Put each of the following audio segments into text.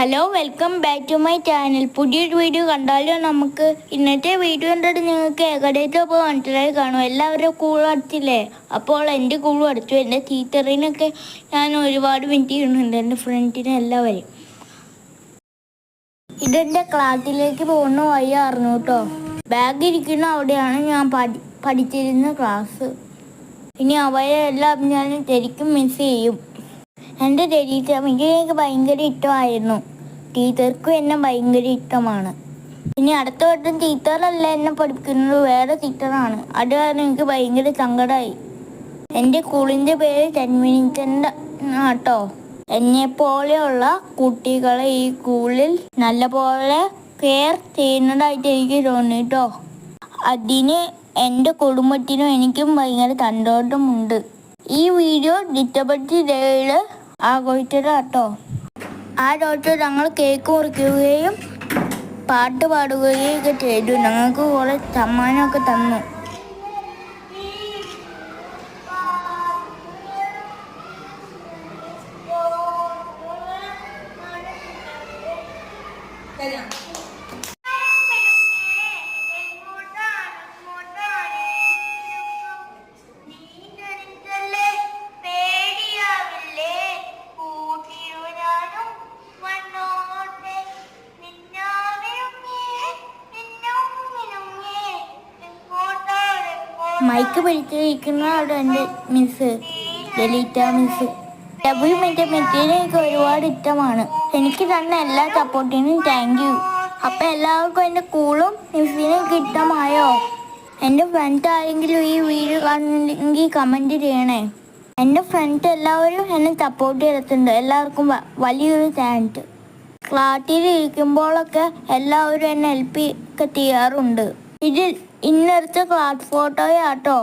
Hello, welcome back to my channel. പുതിയൊരു video കണ്ടാലോ നമുക്ക്. ഇന്നത്തെ വീഡിയോ കണ്ടിട്ട് നിങ്ങൾക്ക് ഏകദേശം ഇപ്പോൾ മനസ്സിലായി കാണും. എല്ലാവരും കൂൾ അടിച്ചില്ലേ? അപ്പോൾ എൻ്റെ കൂളും അടിച്ചു. എൻ്റെ ടീച്ചറിനൊക്കെ ഞാൻ ഒരുപാട് മിനിറ്റ് ചെയ്യുന്നുണ്ട്, എൻ്റെ ഫ്രണ്ടിനെ എല്ലാവരെയും. ഇതെൻ്റെ ക്ലാസ്സിലേക്ക് പോകുന്ന വഴിയായിരുന്നു കേട്ടോ. ബാഗ് ഇരിക്കുന്ന അവിടെയാണ് ഞാൻ പഠിച്ചിരുന്ന ക്ലാസ്. ഇനി അവയെല്ലാം ഞാൻ ശരിക്കും മിസ് ചെയ്യും. എൻ്റെ ടീച്ചർക്ക് എനിക്ക് ഭയങ്കര ഇഷ്ടമായിരുന്നു. ടീച്ചർക്കും എന്നെ ഭയങ്കര ഇഷ്ടമാണ്. ഇനി അടുത്ത വട്ടം ടീച്ചറല്ല എന്നെ പഠിപ്പിക്കുന്നത്, വേറെ ടീച്ചറാണ്. അത് കാരണം എനിക്ക് ഭയങ്കര സങ്കടമായി. എൻ്റെ സ്കൂളിൻ്റെ പേര് സെൻറ്റ് വിൻസെൻ്റ് ആട്ടോ. എന്നെപ്പോലെയുള്ള കുട്ടികളെ ഈ സ്കൂളിൽ നല്ലപോലെ കെയർ ചെയ്യുന്നതായിട്ട് എനിക്ക് തോന്നി കേട്ടോ. അതിന് എൻ്റെ കുടുംബത്തിനും എനിക്കും ഭയങ്കര സന്തോഷമുണ്ട്. ഈ വീഡിയോ ഡിറ്റബിലിറ്റി ഡേയിൽ ആഘോഷിച്ചതാട്ടോ. ആ ദിവസം ഞങ്ങൾ കേക്ക് മുറിക്കുകയും പാട്ട് പാടുകയും ഒക്കെ ചെയ്തു. ഞങ്ങൾക്ക് കുറേ സമ്മാനമൊക്കെ തന്നു. മൈക്ക് പിടിച്ചിരിക്കുന്ന അവിടെ എൻ്റെ മിസ്സ് ലലിത മിസ്സ്. മിസ്സിനെ എനിക്ക് ഒരുപാട് ഇഷ്ടമാണ്. എനിക്ക് തന്ന എല്ലാ സപ്പോർട്ടിനും താങ്ക് യു. അപ്പം എല്ലാവർക്കും എൻ്റെ സ്കൂളും മിസ്സിനും ഇഷ്ടമായോ? എൻ്റെ ഫ്രണ്ട്സ് ആരെങ്കിലും ഈ വീഡിയോ കാണുന്നുണ്ടെങ്കിൽ കമൻറ്റ് ചെയ്യണേ. എൻ്റെ ഫ്രണ്ട്സ് എല്ലാവരും എന്നെ സപ്പോർട്ട് ചെയ്തിട്ടുണ്ട്. എല്ലാവർക്കും വലിയൊരു താങ്ക്സ്. ക്ലാസ്സിൽ ഇരിക്കുമ്പോഴൊക്കെ എല്ലാവരും എന്നെ ഹെൽപ്പ് ഒക്കെ ചെയ്യാറുണ്ട്. ഇതിൽ ഇന്നത്തെ ക്ലാസ് ഫോട്ടോയാട്ടോ.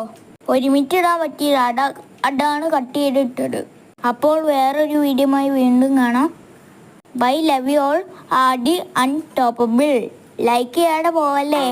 ഒരുമിച്ച് ഇടാൻ പറ്റിയില്ല, അതാണ് കട്ട് ചെയ്തിട്ടത്. അപ്പോൾ വേറൊരു വീഡിയോയുമായി വീണ്ടും കാണാം. Bye, love you all. Aadi unstoppable. Like ചെയ്യാതെ പോവല്ലേ.